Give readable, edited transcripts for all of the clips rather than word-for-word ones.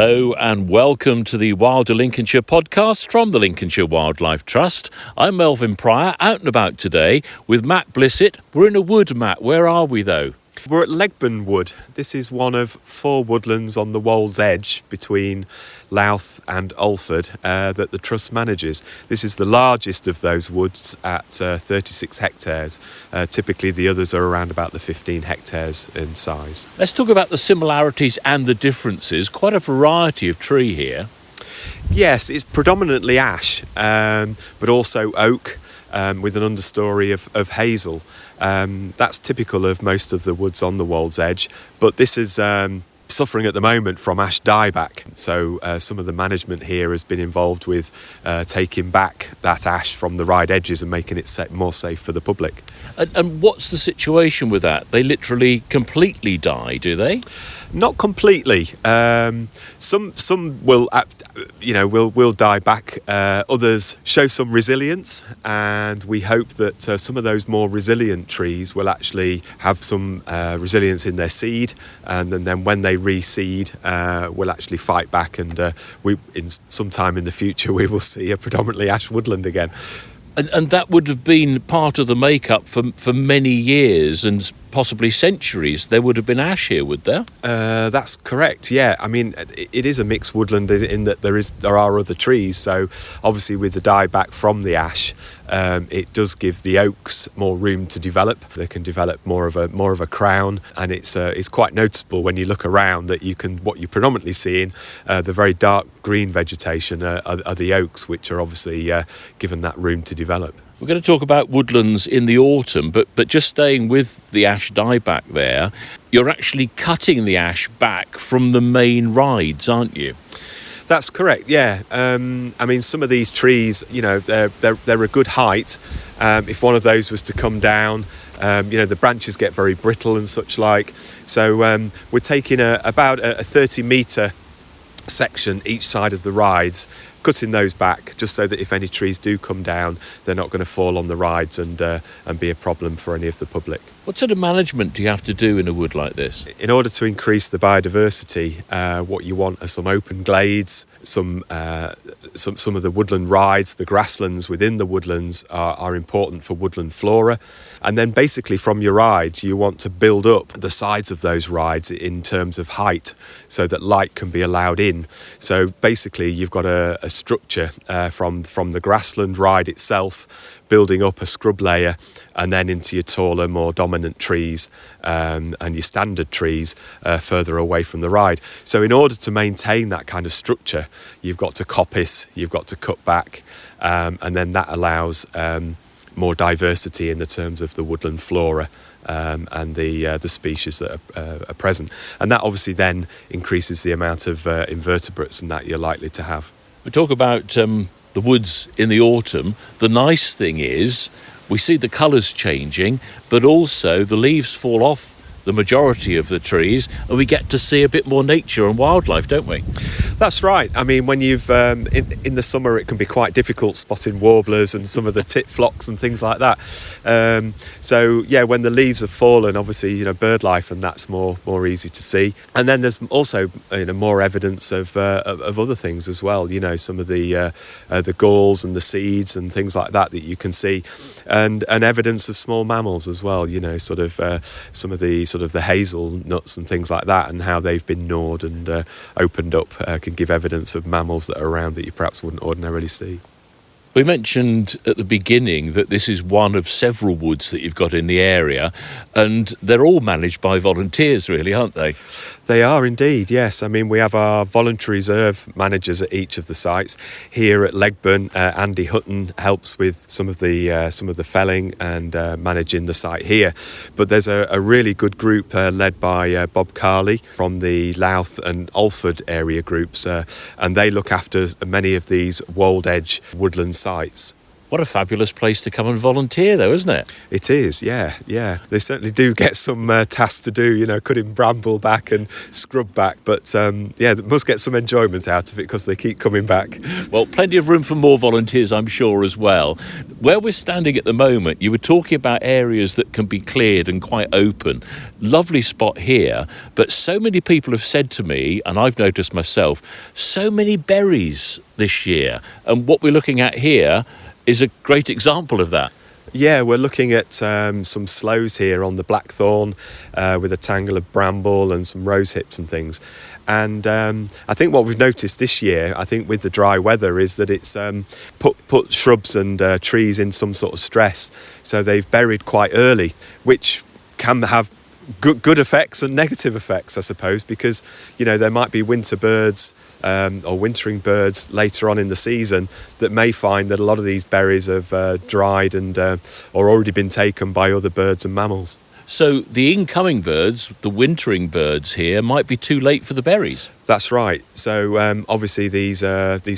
Hello and welcome to the Wilder Lincolnshire podcast from the Lincolnshire Wildlife Trust. I'm Melvin Pryor, out and about today with Matt Blissett. We're in a wood, Matt. Where are we though? We're at Legbourne Wood. This is one of 4 woodlands on the Wolds edge between Louth and Alford that the Trust manages. This is the largest of those woods at 36 hectares. Typically the others are around about the 15 hectares in size. Let's talk about the similarities and the differences. Quite a variety of tree here. Yes, it's predominantly ash, but also oak with an understory of hazel. That's typical of most of the woods on the Wolds edge, but this is suffering at the moment from ash dieback. So some of the management here has been involved with taking back that ash from the ride edges and making it more safe for the public. And what's the situation with that? They literally completely die, do they? Not completely. Some will, will die back. Others show some resilience, and we hope that some of those more resilient trees will actually have some resilience in their seed, and then when they reseed, will actually fight back. And in some time in the future, we will see a predominantly ash woodland again. And that would have been part of the makeup for many years and possibly centuries. There would have been ash here, would there? That's correct, yeah. I mean, it is a mixed woodland in that there are other trees. So obviously with the dieback from the ash, it does give the oaks more room to develop. They can develop more of a crown, and it's quite noticeable when you look around that what you're predominantly seeing, the very dark green vegetation are the oaks, which are obviously given that room to develop. We're going to talk about woodlands in the autumn, but just staying with the ash dieback there, you're actually cutting the ash back from the main rides, aren't you? That's correct, yeah. I mean, some of these trees, they're a good height. If one of those was to come down, the branches get very brittle and such like. So we're taking about a 30-metre section each side of the rides, cutting those back just so that if any trees do come down, they're not going to fall on the rides and be a problem for any of the public. What sort of management do you have to do in a wood like this? In order to increase the biodiversity, what you want are some open glades, some of the woodland rides. The grasslands within the woodlands are important for woodland flora. And then basically from your rides, you want to build up the sides of those rides in terms of height so that light can be allowed in. So basically you've got a structure from the grassland ride itself, building up a scrub layer, and then into your taller, more dominant trees and your standard trees further away from the ride. So in order to maintain that kind of structure, you've got to coppice, you've got to cut back, and then that allows more diversity in the terms of the woodland flora and the species that are present. And that obviously then increases the amount of invertebrates and that you're likely to have. We talk about the woods in the autumn. The nice thing is we see the colours changing, but also the leaves fall off the majority of the trees and we get to see a bit more nature and wildlife, don't we? That's right. I mean, when you've in the summer it can be quite difficult spotting warblers and some of the tit flocks and things like that. So yeah, when the leaves have fallen, obviously bird life and that's more easy to see. And then there's also more evidence of other things as well. Some of the galls and the seeds and things like that you can see, and evidence of small mammals as well. Some of the hazel nuts and things like that, and how they've been gnawed and opened up can give evidence of mammals that are around that you perhaps wouldn't ordinarily see. We mentioned at the beginning that this is one of several woods that you've got in the area, and they're all managed by volunteers, really, aren't they? They are indeed, yes. I mean, we have our voluntary reserve managers at each of the sites. Here at Legbourne, Andy Hutton helps with some of the felling and managing the site here. But there's a really good group led by Bob Carley from the Louth and Alford area groups, and they look after many of these Wold Edge woodland sites. What a fabulous place to come and volunteer, though, isn't it? It is, yeah. They certainly do get some tasks to do, cutting bramble back and scrub back. But they must get some enjoyment out of it because they keep coming back. Well, plenty of room for more volunteers, I'm sure, as well. Where we're standing at the moment, you were talking about areas that can be cleared and quite open. Lovely spot here, but so many people have said to me, and I've noticed myself, so many berries this year. And what we're looking at here is a great example of that. Yeah, we're looking at some sloes here on the blackthorn with a tangle of bramble and some rose hips and things. And I think what we've noticed this year, I think with the dry weather, is that it's put shrubs and trees in some sort of stress. So they've buried quite early, which can have good effects and negative effects, I suppose, because, there might be winter birds or wintering birds later on in the season that may find that a lot of these berries have dried and or already been taken by other birds and mammals. So the incoming birds, the wintering birds here, might be too late for the berries. That's right. So obviously these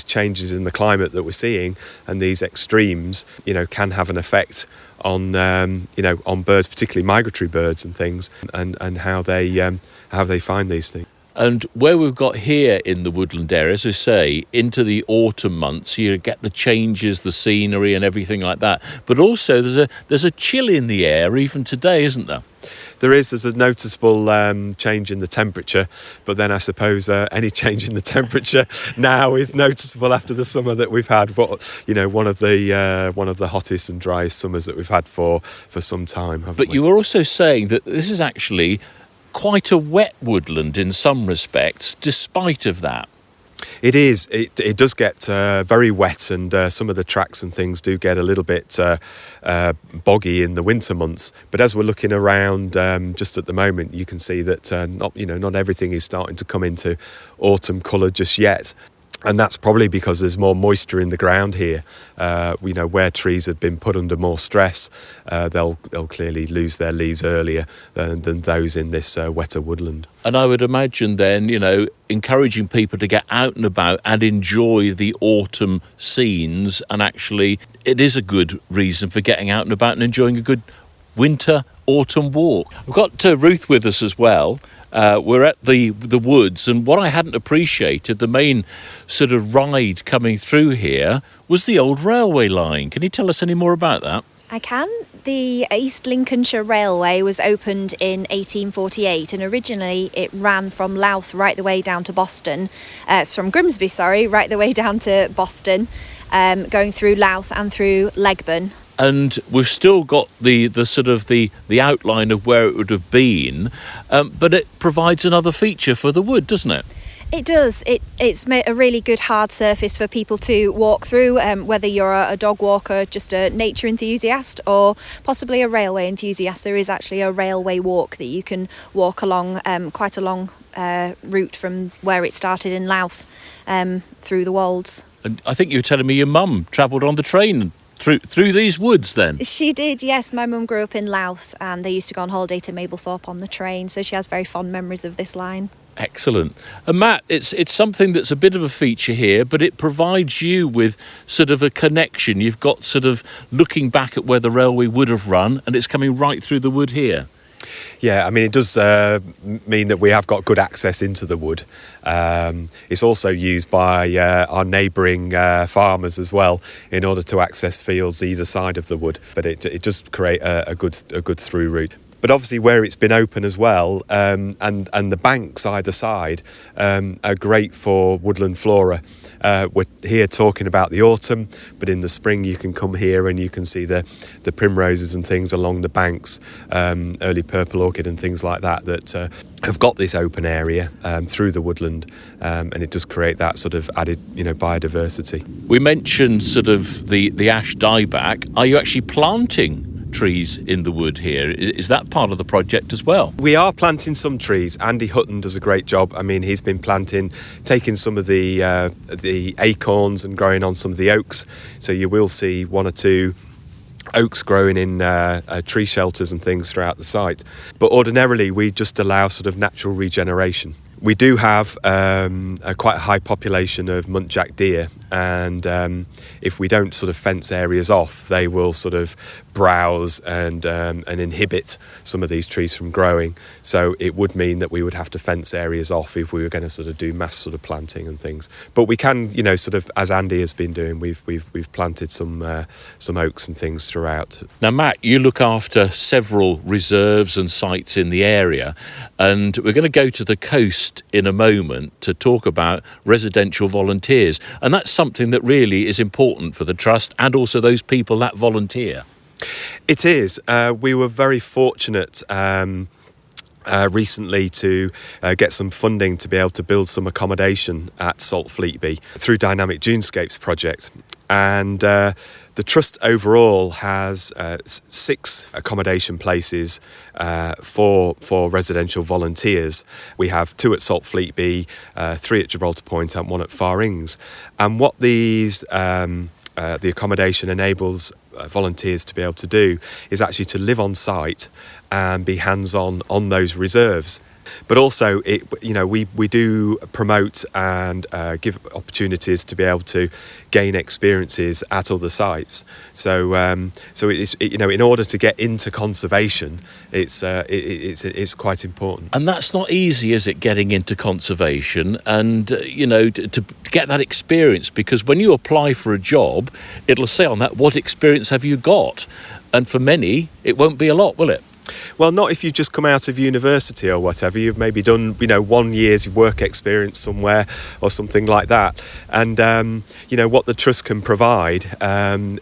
changes in the climate that we're seeing and these extremes, can have an effect on on birds, particularly migratory birds and things, and how they find these things. And where we've got here in the woodland area, as I say, into the autumn months, you get the changes, the scenery and everything like that. But also there's a chill in the air even today, isn't there? There's a noticeable change in the temperature, but then I suppose any change in the temperature now is noticeable after the summer that we've had. One of the hottest and driest summers that we've had for some time. But you were also saying that this is actually quite a wet woodland in some respects, despite of that. It is. It does get very wet, and some of the tracks and things do get a little bit boggy in the winter months. But as we're looking around just at the moment, you can see that not everything is starting to come into autumn colour just yet. And that's probably because there's more moisture in the ground here. Where trees have been put under more stress, they'll clearly lose their leaves earlier than those in this wetter woodland. And I would imagine then, encouraging people to get out and about and enjoy the autumn scenes. And actually, it is a good reason for getting out and about and enjoying a good winter autumn walk. We've got Ruth with us as well. We're at the woods, and what I hadn't appreciated, the main sort of ride coming through here was the old railway line. Can you tell us any more about that? I can. The East Lincolnshire Railway was opened in 1848, and originally it ran from Louth right the way down to Boston, from Grimsby, right the way down to Boston, going through Louth and through Legbourne. And we've still got the sort of the outline of where it would have been, but it provides another feature for the wood, doesn't it? It does. It's a really good hard surface for people to walk through, whether you're a dog walker, just a nature enthusiast, or possibly a railway enthusiast. There is actually a railway walk that you can walk along, quite a long route from where it started in Louth through the Wolds. And I think you were telling me your mum travelled on the train through these woods then? She did, yes. My mum grew up in Louth, and they used to go on holiday to Mablethorpe on the train, so she has very fond memories of this line. Excellent. And Matt, it's something that's a bit of a feature here, but it provides you with sort of a connection. You've got sort of looking back at where the railway would have run, and it's coming right through the wood here. Yeah, I mean, it does mean that we have got good access into the wood. It's also used by our neighbouring farmers as well in order to access fields either side of the wood. But it does create a good through route. But obviously where it's been open as well, and the banks either side are great for woodland flora. We're here talking about the autumn, but in the spring you can come here and you can see the primroses and things along the banks, early purple orchid and things like that have got this open area through the woodland, and it does create that sort of added biodiversity. We mentioned sort of the ash dieback. Are you actually planting trees in the wood here? Is that part of the project as well? We are planting some trees. Andy Hutton does a great job. I mean, he's been taking some of the acorns and growing on some of the oaks. So you will see one or two oaks growing in tree shelters and things throughout the site. But ordinarily, we just allow sort of natural regeneration. We do have quite a high population of muntjac deer, and if we don't sort of fence areas off, they will sort of browse and inhibit some of these trees from growing. So it would mean that we would have to fence areas off if we were going to sort of do mass sort of planting and things. But we can, sort of, as Andy has been doing, we've planted some oaks and things throughout. Now, Matt, you look after several reserves and sites in the area, and we're going to go to the coast in a moment to talk about residential volunteers, and that's something that really is important for the Trust and also those people that volunteer. It is. We were very fortunate recently to get some funding to be able to build some accommodation at Salt Fleetby through Dynamic Dunescapes project. And the Trust overall has 6 accommodation places for residential volunteers. We have 2 at Salt Fleetby, 3 at Gibraltar Point and 1 at Far Ings. And what these the accommodation enables volunteers to be able to do is actually to live on site and be hands-on on those reserves. But also, we do promote and give opportunities to be able to gain experiences at other sites. So it's in order to get into conservation, it's quite important. And that's not easy, is it, getting into conservation and to get that experience? Because when you apply for a job, it'll say on that, what experience have you got? And for many, it won't be a lot, will it? Well, not if you've just come out of university or whatever. You've maybe done, 1 year's work experience somewhere or something like that. And, what the Trust can provide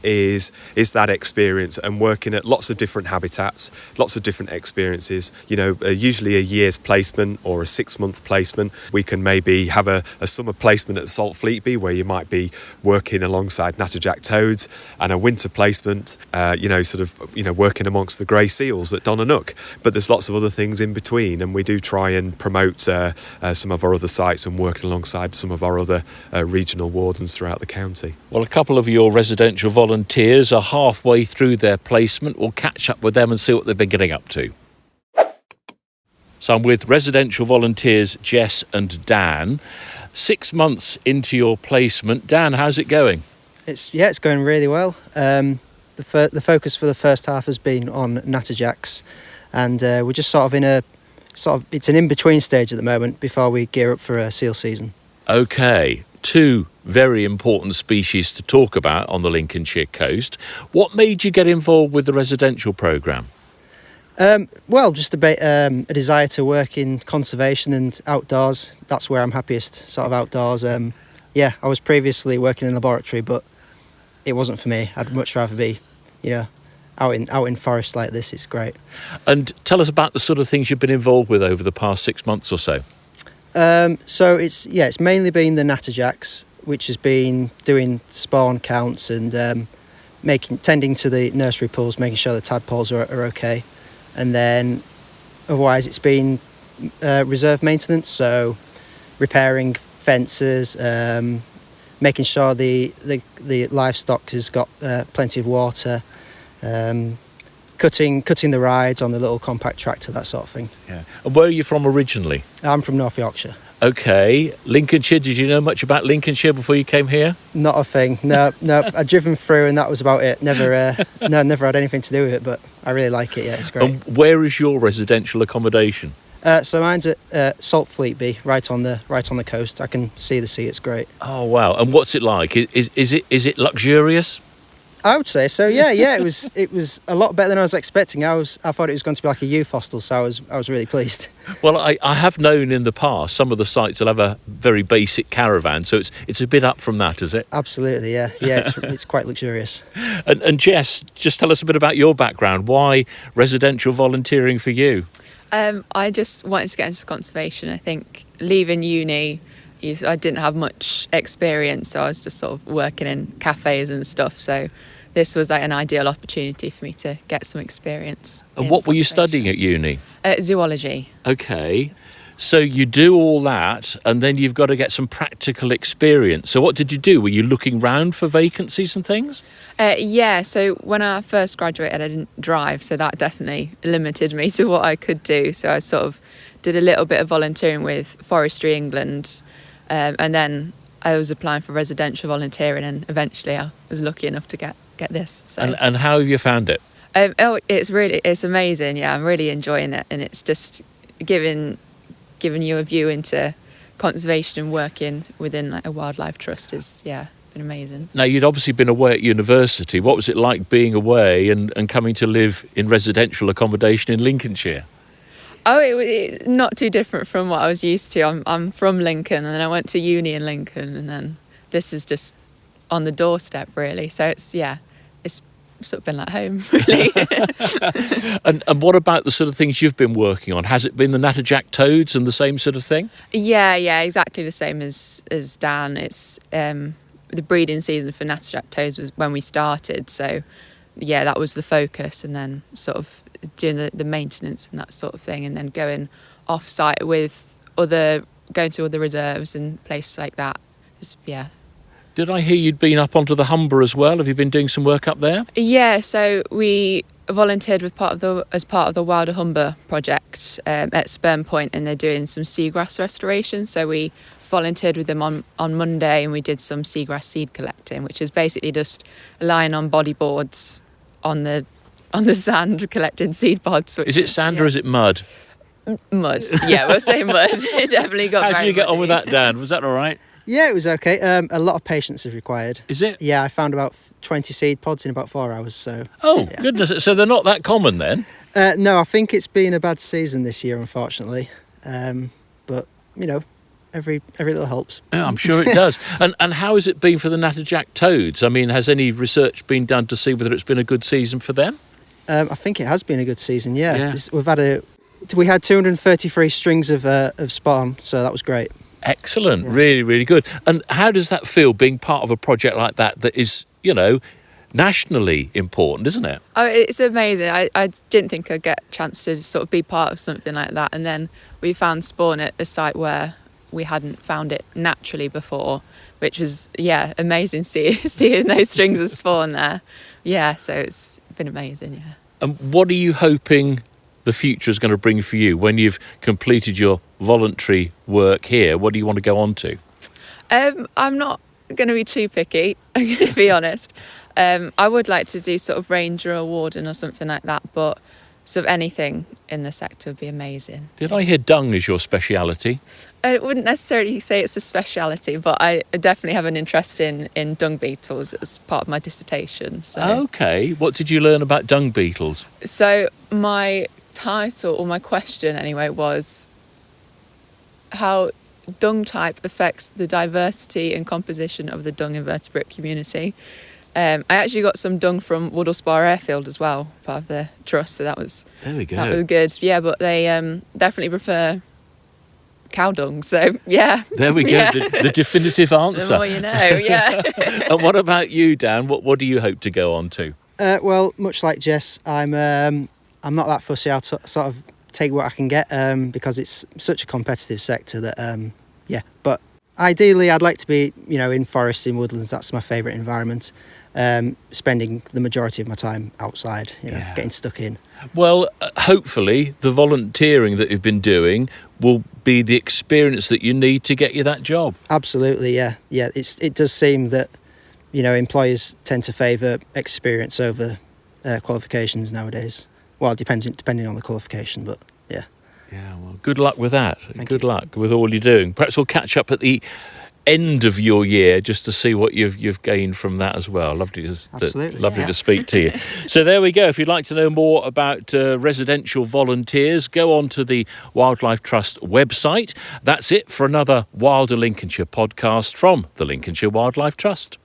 is that experience and working at lots of different habitats, lots of different experiences. Usually a year's placement or a 6-month placement. We can maybe have a summer placement at Salt Fleetby where you might be working alongside natterjack toads, and a winter placement, working amongst the grey seals at Donanook. But there's lots of other things in between, and we do try and promote some of our other sites and work alongside some of our other regional wardens throughout the county. Well, a couple of your residential volunteers are halfway through their placement. We'll catch up with them and see what they've been getting up to. So I'm with residential volunteers Jess and Dan. 6 months into your placement. Dan, how's it going? It's going really well. The focus for the first half has been on natterjacks, and we're just it's an in-between stage at the moment before we gear up for a seal season. Okay, 2 very important species to talk about on the Lincolnshire coast. What made you get involved with the residential programme? Just a desire to work in conservation and outdoors. That's where I'm happiest, sort of outdoors. I was previously working in a laboratory, but it wasn't for me. I'd much rather be, out in forests like this. It's great. And tell us about the sort of things you've been involved with over the past 6 months or so. It's mainly been the natterjacks, which has been doing spawn counts and tending to the nursery pools, making sure the tadpoles are okay. And then otherwise it's been reserve maintenance, so repairing fences, making sure the livestock has got plenty of water, cutting the rides on the little compact tractor, that sort of thing. Yeah. And where are you from originally? I'm from North Yorkshire. Okay. Lincolnshire, did you know much about Lincolnshire before you came here? Not a thing. No. I'd driven through and that was about it. Never had anything to do with it, but I really like it. Yeah, it's great. And where is your residential accommodation? So mine's at Salt Fleetby, right on the coast. I can see the sea. It's great. Oh wow! And what's it like? Is it luxurious? I would say so. Yeah. It was a lot better than I was expecting. I thought it was going to be like a youth hostel, so I was really pleased. Well, I have known in the past some of the sites will have a very basic caravan, so it's a bit up from that, is it? Absolutely. Yeah. It's quite luxurious. And Jess, just tell us a bit about your background. Why residential volunteering for you? I just wanted to get into conservation. I think leaving uni, I didn't have much experience, so I was just sort of working in cafes and stuff. So this was like an ideal opportunity for me to get some experience. And what were you studying at uni? Zoology. Okay. So you do all that and then you've got to get some practical experience. So what did you do? Were you looking round for vacancies and things? So when I first graduated, I didn't drive, so that definitely limited me to what I could do. So I was sort of did a little bit of volunteering with Forestry England, and then I was applying for residential volunteering, and eventually I was lucky enough to get this. So. And how have you found it? It's amazing. Yeah, I'm really enjoying it, and it's just giving you a view into conservation and working within like a wildlife trust is been amazing. Now, you'd obviously been away at university. What was it like being away and coming to live in residential accommodation in Lincolnshire? Oh, it's not too different from what I was used to. I'm from Lincoln, and then I went to uni in Lincoln, and then this is just on the doorstep, really. So it's sort of been like home, really. And what about the sort of things you've been working on? Has it been the natterjack toads and the same sort of thing? Yeah, exactly the same as Dan. It's the breeding season for natterjack toads was when we started, so yeah, that was the focus, and then sort of doing the maintenance and that sort of thing, and then going off site with going to other reserves and places like that. Did I hear you'd been up onto the Humber as well? Have you been doing some work up there? Yeah, so we volunteered as part of the Wilder Humber project at Spurn Point, and they're doing some seagrass restoration. So we volunteered with them on Monday, and we did some seagrass seed collecting, which is basically just lying on bodyboards on the sand collecting seed pods. Is it sand or is it mud? Mud. Yeah, we'll say mud. It definitely got. How did you get on with that, Dan? Was that all right? Yeah, it was okay. A lot of patience is required. Is it? Yeah, I found about 20 seed pods in about 4 hours. So. Oh, yeah. Goodness. So they're not that common then? No, I think it's been a bad season this year, unfortunately. But, every little helps. Yeah, I'm sure it does. And how has it been for the natterjack toads? I mean, has any research been done to see whether it's been a good season for them? I think it has been a good season, yeah. We had 233 strings of spawn, so that was great. Excellent. Yeah. Really, really good. And how does that feel, being part of a project like that is, nationally important, isn't it? Oh, it's amazing. I didn't think I'd get a chance to sort of be part of something like that. And then we found spawn at a site where we hadn't found it naturally before, which was, amazing seeing those strings of spawn there. Yeah, so it's been amazing, yeah. And what are you hoping the future is going to bring for you when you've completed your voluntary work here? What do you want to go on to? I'm not going to be too picky, I'm going to be honest. I would like to do sort of ranger or warden or something like that, but sort of anything in the sector would be amazing. Did I hear dung is your speciality? I wouldn't necessarily say it's a speciality, but I definitely have an interest in dung beetles as part of my dissertation. So. Okay, what did you learn about dung beetles? So my title, or my question anyway, was how dung type affects the diversity and composition of the dung invertebrate community. I actually got some dung from Woodlesbar Airfield as well, part of the trust, so that was good. Yeah, but they definitely prefer cow dung, so yeah. There we go, yeah. the definitive answer. The more you know, yeah. And what about you, Dan? What do you hope to go on to? Well, much like Jess, I'm not that fussy. I'll sort of take what I can get because it's such a competitive sector that, But ideally, I'd like to be, in forests, in woodlands. That's my favourite environment. Spending the majority of my time outside, getting stuck in. Well, hopefully the volunteering that you've been doing will be the experience that you need to get you that job. Absolutely, yeah. It does seem that, employers tend to favour experience over qualifications nowadays. Well, depending on the qualification, but yeah. Yeah, well, good luck with that. Good you. luck with all you're doing. Perhaps we'll catch up at the end of your year just to see what you've gained from that as well. Lovely to speak to you. So there we go. If you'd like to know more about residential volunteers, go on to the Wildlife Trust website. That's it for another Wilder Lincolnshire podcast from the Lincolnshire Wildlife Trust.